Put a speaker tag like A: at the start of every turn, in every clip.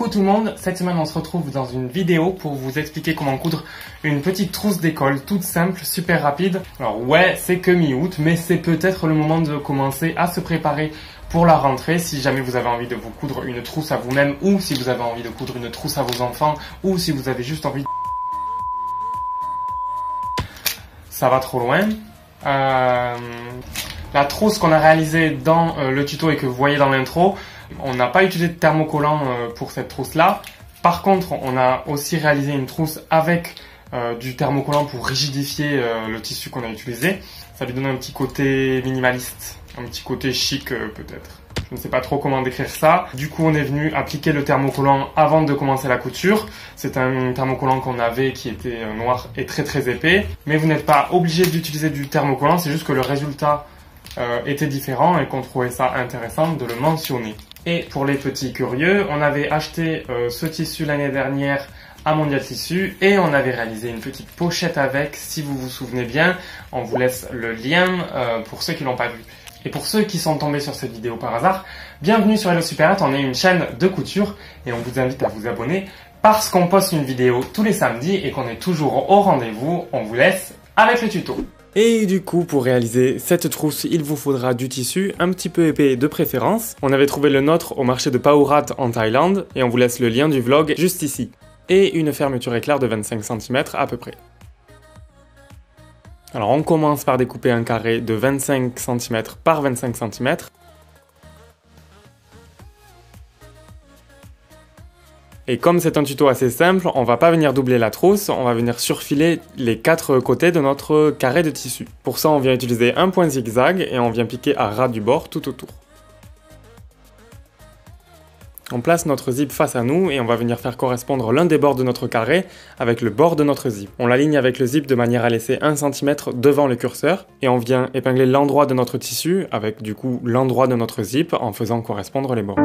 A: Coucou tout le monde, cette semaine on se retrouve dans une vidéo pour vous expliquer comment coudre une petite trousse d'école toute simple, super rapide. Alors ouais, c'est que mi-août, mais c'est peut-être le moment de commencer à se préparer pour la rentrée. Si jamais vous avez envie de vous coudre une trousse à vous-même, ou si vous avez envie de coudre une trousse à vos enfants, ou si vous avez juste envie de... Ça va trop loin. La trousse qu'on a réalisée dans le tuto et que vous voyez dans l'intro, on n'a pas utilisé de thermocollant pour cette trousse-là. Par contre, on a aussi réalisé une trousse avec du thermocollant pour rigidifier le tissu qu'on a utilisé. Ça lui donne un petit côté minimaliste, un petit côté chic peut-être. Je ne sais pas trop comment décrire ça. Du coup, on est venu appliquer le thermocollant avant de commencer la couture. C'est un thermocollant qu'on avait qui était noir et très épais. Mais vous n'êtes pas obligé d'utiliser du thermocollant, c'est juste que le résultat était différent et qu'on trouvait ça intéressant de le mentionner. Et pour les petits curieux, on avait acheté ce tissu l'année dernière à Mondial Tissu et on avait réalisé une petite pochette avec, si vous vous souvenez bien. On vous laisse le lien pour ceux qui l'ont pas vu. Et pour ceux qui sont tombés sur cette vidéo par hasard, bienvenue sur Hello Superette, on est une chaîne de couture et on vous invite à vous abonner parce qu'on poste une vidéo tous les samedis et qu'on est toujours au rendez-vous. On vous laisse avec le tuto. Et du coup, pour réaliser cette trousse, il vous faudra du tissu un petit peu épais de préférence. On avait trouvé le nôtre au marché de Paurat en Thaïlande et on vous laisse le lien du vlog juste ici. Et une fermeture éclair de 25 cm à peu près. Alors on commence par découper un carré de 25 cm par 25 cm. Et comme c'est un tuto assez simple, on va pas venir doubler la trousse, on va venir surfiler les 4 côtés de notre carré de tissu. Pour ça, on vient utiliser un point zigzag et on vient piquer à ras du bord tout autour. On place notre zip face à nous et on va venir faire correspondre l'un des bords de notre carré avec le bord de notre zip. On l'aligne avec le zip de manière à laisser 1 cm devant le curseur et on vient épingler l'endroit de notre tissu avec du coup l'endroit de notre zip en faisant correspondre les bords.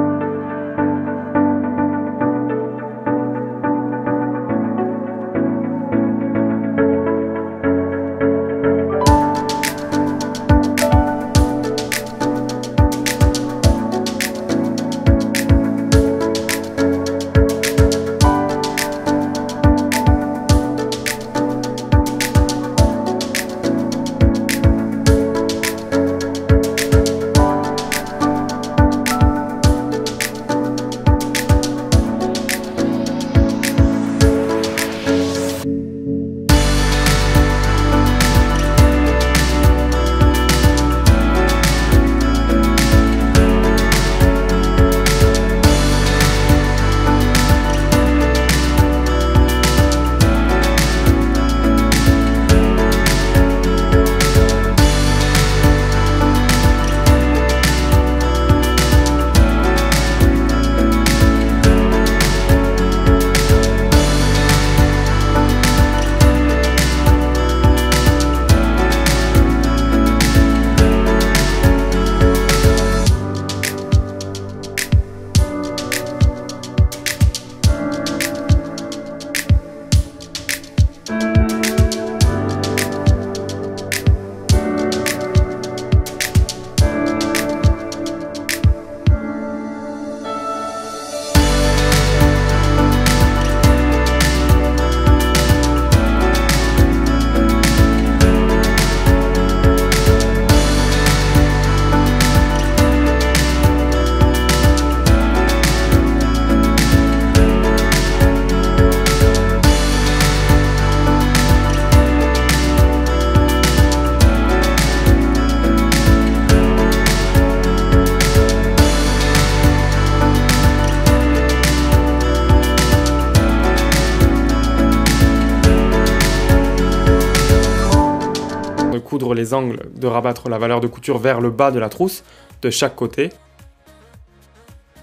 A: Coudre les angles, de rabattre la valeur de couture vers le bas de la trousse, de chaque côté.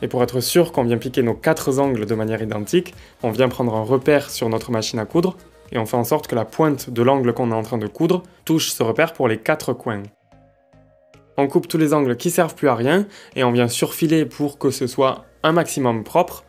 A: Et pour être sûr qu'on vient piquer nos 4 angles de manière identique, on vient prendre un repère sur notre machine à coudre, et on fait en sorte que la pointe de l'angle qu'on est en train de coudre touche ce repère pour les 4 coins. On coupe tous les angles qui servent plus à rien, et on vient surfiler pour que ce soit un maximum propre.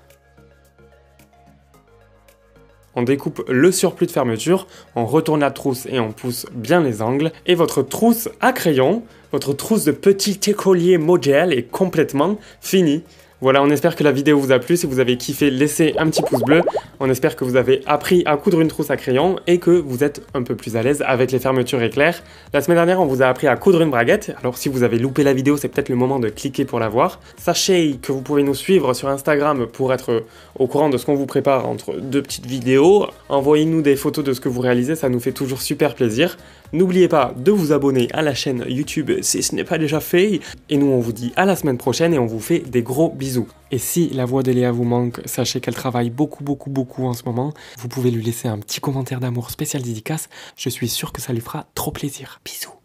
A: On découpe le surplus de fermeture, on retourne la trousse et on pousse bien les angles. Et votre trousse à crayon, votre trousse de petit écolier modèle est complètement finie. Voilà, on espère que la vidéo vous a plu. Si vous avez kiffé, laissez un petit pouce bleu. On espère que vous avez appris à coudre une trousse à crayon et que vous êtes un peu plus à l'aise avec les fermetures éclairs. La semaine dernière, on vous a appris à coudre une braguette. Alors si vous avez loupé la vidéo, c'est peut-être le moment de cliquer pour la voir. Sachez que vous pouvez nous suivre sur Instagram pour être au courant de ce qu'on vous prépare entre deux petites vidéos. Envoyez-nous des photos de ce que vous réalisez, ça nous fait toujours super plaisir. N'oubliez pas de vous abonner à la chaîne YouTube si ce n'est pas déjà fait. Et nous, on vous dit à la semaine prochaine et on vous fait des gros bisous. Et si la voix de Léa vous manque, sachez qu'elle travaille beaucoup en ce moment. Vous pouvez lui laisser un petit commentaire d'amour spécial dédicace. Je suis sûr que ça lui fera trop plaisir. Bisous.